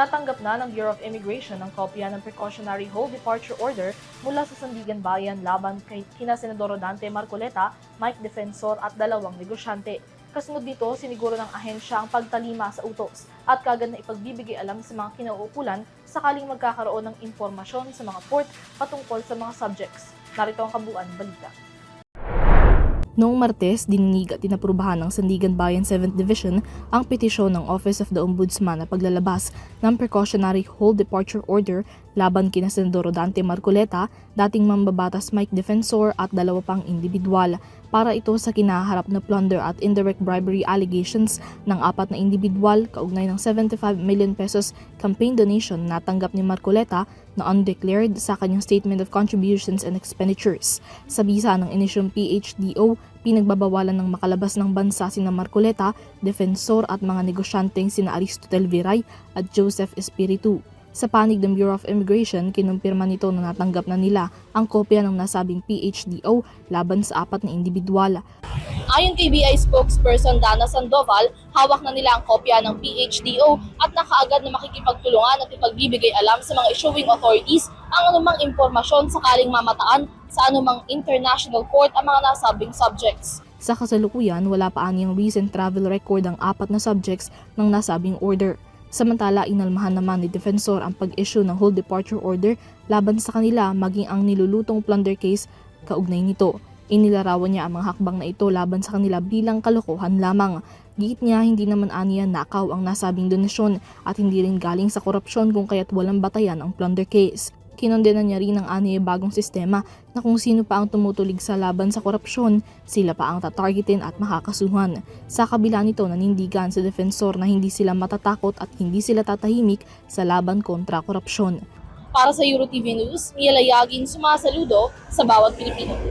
Natanggap na ng Bureau of Immigration ang kopya ng precautionary hold departure order mula sa Sandigan Bayan laban kay kina Senador Rodante Marcoleta, Mike Defensor at 2 negosyante. Kasunod dito, siniguro ng ahensya ang pagtalima sa utos at kagad na ipagbibigay alam sa mga kinauukulan sakaling magkakaroon ng impormasyon sa mga port patungkol sa mga subjects. Narito ang kabuuan balita. Noong Martes, dininig at inaprubahan ng Sandigan Bayan 7th Division ang petisyon ng Office of the Ombudsman na paglalabas ng precautionary hold departure order laban kina Senador Rodante Marcoleta, dating mambabatas Mike Defensor at 2 pang individual para ito sa kinaharap na plunder at indirect bribery allegations ng 4 na individual kaugnay ng 75 million pesos campaign donation na natanggap ni Marcoleta na undeclared sa kanyang Statement of Contributions and Expenditures. Sa bisa ng inisyong PHDO, pinagbabawalan ng makalabas ng bansa sina Marcoleta, Defensor at mga negosyanteng sina Aristotel Viray at Joseph Espiritu. Sa panig ng Bureau of Immigration, kinumpirma nito na natanggap na nila ang kopya ng nasabing PHDO laban sa 4 na individual. Ayon kay BI spokesperson Dana Sandoval, hawak na nila ang kopya ng PHDO at nakaagad na makikipagtulungan at ipagbibigay alam sa mga issuing authorities ang anumang impormasyon sakaling mamataan sa anumang international court ang mga nasabing subjects. Sa kasalukuyan, wala pa aniyang recent travel record ang 4 na subjects ng nasabing order. Samantala, inalmahan naman ni Defensor ang pag-issue ng hold departure order laban sa kanila maging ang nilulutong plunder case kaugnay nito. Inilarawan niya ang mga hakbang na ito laban sa kanila bilang kalokohan lamang. Gigit niya hindi naman aniya nakaw ang nasabing donasyon at hindi rin galing sa korupsyon kung kaya't walang batayan ang plunder case. Kinondena niya rin ang aniya bagong sistema na kung sino pa ang tumutulig sa laban sa korupsyon, sila pa ang tatargetin at makakasuhan. Sa kabila nito, nanindigan sa Defensor na hindi sila matatakot at hindi sila tatahimik sa laban kontra korupsyon. Para sa EuroTV News, Mia Layagin sumasaludo sa bawat Pilipino.